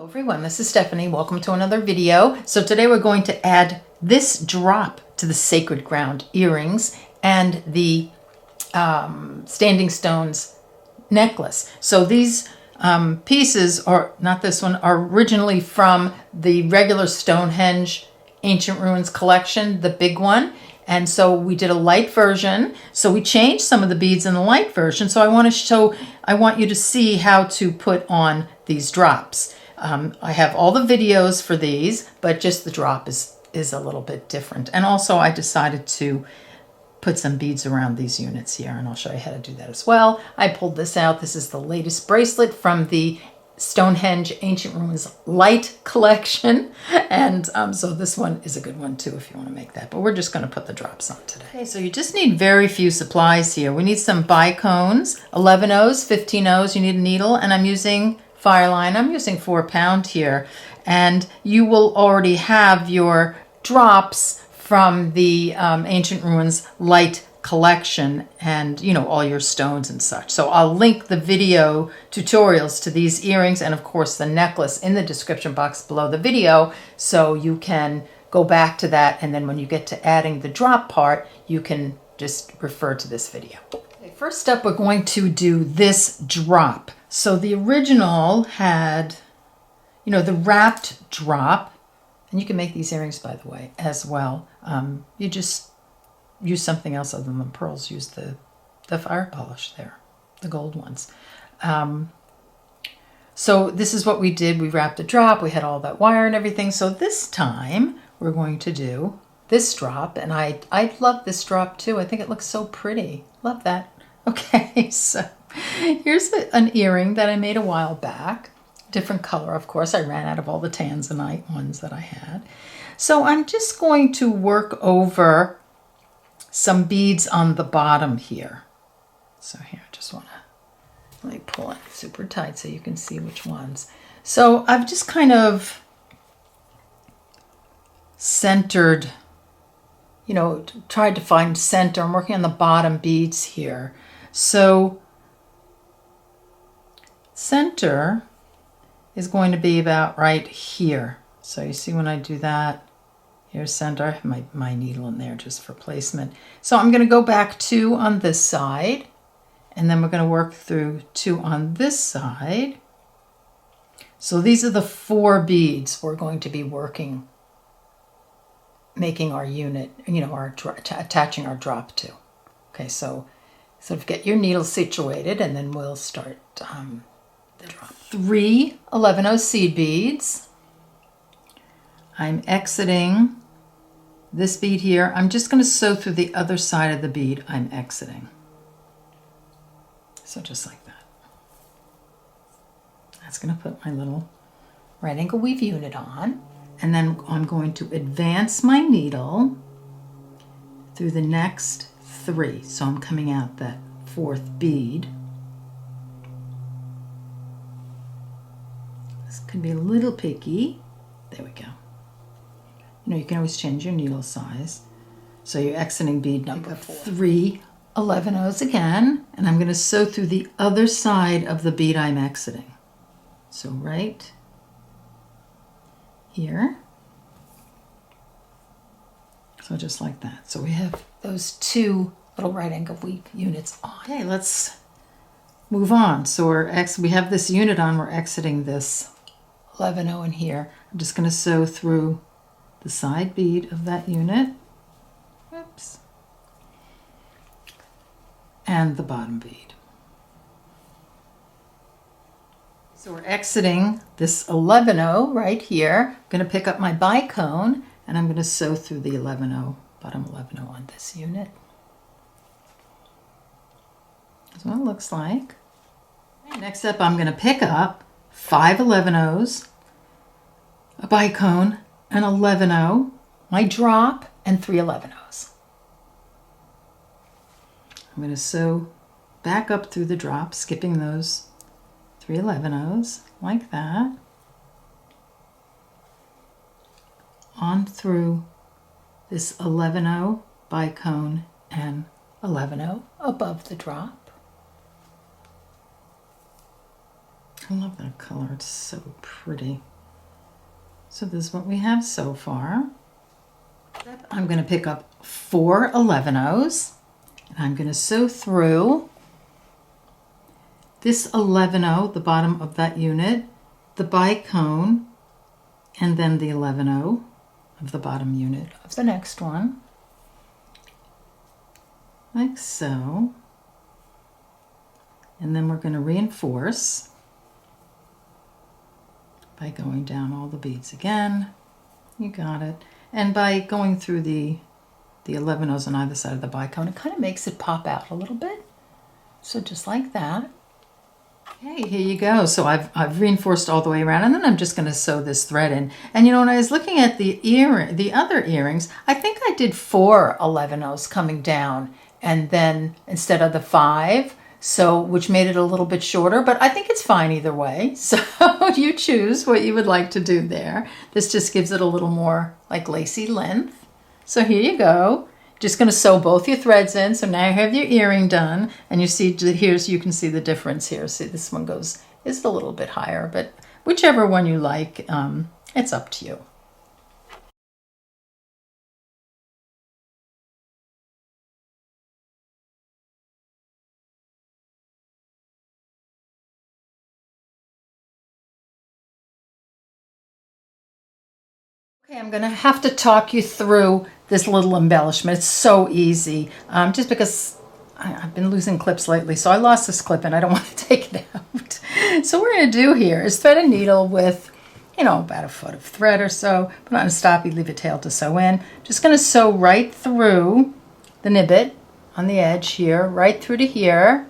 Hello everyone, this is Stephanie. Welcome to another video. So today we're going to add this drop to the Sacred Ground earrings and the Standing Stones necklace. So these pieces, or not this one, are originally from the regular Stonehenge Ancient Ruins collection, the big one. And so we did a light version. So we changed some of the beads in the light version. So I want you to see how to put on these drops. I have all the videos for these, but just the drop is a little bit different. And also I decided to put some beads around these units here, and I'll show you how to do that as well. I pulled this out. This is the latest bracelet from the Stonehenge Ancient Ruins Light collection. And so this one is a good one too if you want to make that. But we're just going to put the drops on today. Okay, so you just need very few supplies here. We need some bicones, 11 O's, 15 O's. You need a needle, and I'm using Fireline. I'm using 4 pound here. And you will already have your drops from the Ancient Ruins Light collection and, you know, all your stones and such. So I'll link the video tutorials to these earrings and of course the necklace in the description box below the video, so you can go back to that, and then when you get to adding the drop part you can just refer to this video. Okay, first up we're going to do this drop. So the original had, you know, the wrapped drop, and you can make these earrings by the way as well. You just use something else other than pearls. Use the fire polish there, the gold ones. So this is what we did. We wrapped the drop. We had all that wire and everything. So this time we're going to do this drop, and I love this drop too. I think it looks so pretty. Love that. Okay, so here's an earring that I made a while back. Different color, of course. I ran out of all the tanzanite ones that I had. So I'm just going to work over some beads on the bottom here. So here, I just want to, let me pull it super tight so you can see which ones. So I've just kind of centered, you know, tried to find center. I'm working on the bottom beads here. So center is going to be about right here. So you see when I do that, here's center. I have my needle in there just for placement. So I'm going to go back 2 on this side, and then we're going to work through 2 on this side. So these are the 4 beads we're going to be working, making our unit, you know, attaching our drop to. Okay, so sort of get your needle situated, and then we'll start the drop. 3 11-0 seed beads. I'm exiting this bead here. I'm just going to sew through the other side of the bead I'm exiting. So just like that. That's going to put my little right angle weave unit on. And then I'm going to advance my needle through the next 3. So I'm coming out that 4th bead. This could be a little picky. There we go. You know, you can always change your needle size. So you're exiting bead number 4. 3 11 O's again, and I'm going to sew through the other side of the bead I'm exiting. So right here. So just like that. So we have those 2 little right angle weave units on. Okay, let's move on. So we have this unit on. We're exiting this 11-0 in here. I'm just going to sew through the side bead of that unit, oops, and the bottom bead. So we're exiting this 11-0 right here. I'm going to pick up my bicone, and I'm going to sew through the 11-0, bottom 11-0 on this unit. That's what it looks like. Okay, next up, I'm going to pick up 5 11-0s, a bicone, an 11-0, my drop, and 3 11-0s. I'm going to sew back up through the drop, skipping those 3 11-0s like that, on through this 11-0 bicone and 11-0 above the drop. I love that color, it's so pretty. So this is what we have so far. I'm going to pick up 4 11-ohs and I'm going to sew through this 11-oh, the bottom of that unit, the bicone, and then the 11-oh of the bottom unit of the next one, like so. And then we're going to reinforce by going down all the beads again. You got it. And by going through the 11-ohs on either side of the bicone, it kind of makes it pop out a little bit. So just like that. Okay, here you go. So I've reinforced all the way around, and then I'm just going to sew this thread in. And you know, when I was looking at the other earrings, I think I did 4 11-ohs coming down, and then instead of the 5, so which made it a little bit shorter, but I think it's fine either way. So you choose what you would like to do there. This just gives it a little more like lacy length. So here you go. Just going to sew both your threads in. So now you have your earring done, and you see here, so you can see the difference here. See, this one is a little bit higher, but whichever one you like, it's up to you. Okay, I'm going to have to talk you through this little embellishment. It's so easy, just because I've been losing clips lately, so I lost this clip and I don't want to take it out. So what we're going to do here is thread a needle with, you know, about a foot of thread or so. Put on a stoppie, leave a tail to sew in. Just going to sew right through the nibbit on the edge here, right through to here.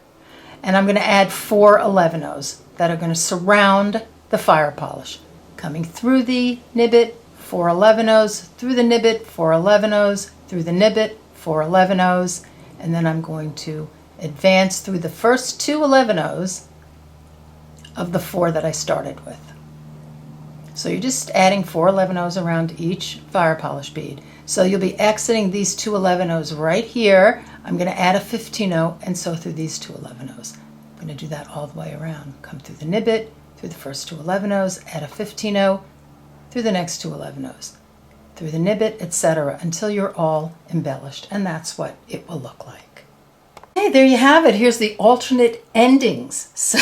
And I'm going to add 4 11-ohs that are going to surround the fire polish. Coming through the nibbit, 4 11-ohs, through the nibbit, 4 11-ohs, through the nibbit, 4 11-ohs, and then I'm going to advance through the first 2 11-ohs of the 4 that I started with. So you're just adding 4 11-ohs around each fire polish bead. So you'll be exiting these 2 11-ohs right here. I'm going to add a 15-oh and sew through these 2 11-ohs. I'm going to do that all the way around. Come through the nibbit, through the first 2 11-ohs, add a 15-oh, through the next 2 11-ohs, through the nibbit, etc., until you're all embellished, and that's what it will look like. Okay, there you have it. Here's the alternate endings. So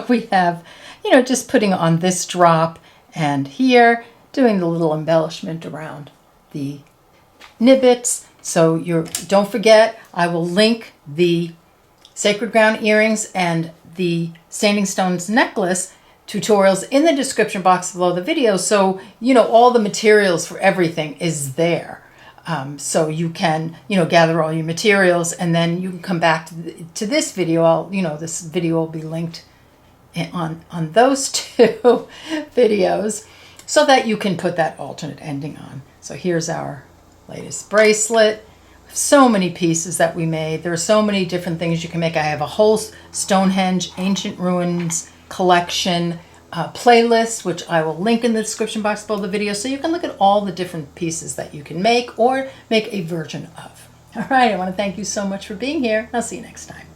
we have, you know, just putting on this drop, and here doing the little embellishment around the nibbits. So don't forget, I will link the Sacred Ground earrings and the Standing Stones necklace tutorials in the description box below the video, so you know all the materials for everything is there. So you can, you know, gather all your materials, and then you can come back to this video. This video will be linked on those 2 videos, so that you can put that alternate ending on. So here's our latest bracelet. So many pieces that we made. There are so many different things you can make. I have a whole Stonehenge Ancient Ruins collection playlist, which I will link in the description box below the video, so you can look at all the different pieces that you can make or make a version of. All right, I want to thank you so much for being here. I'll see you next time.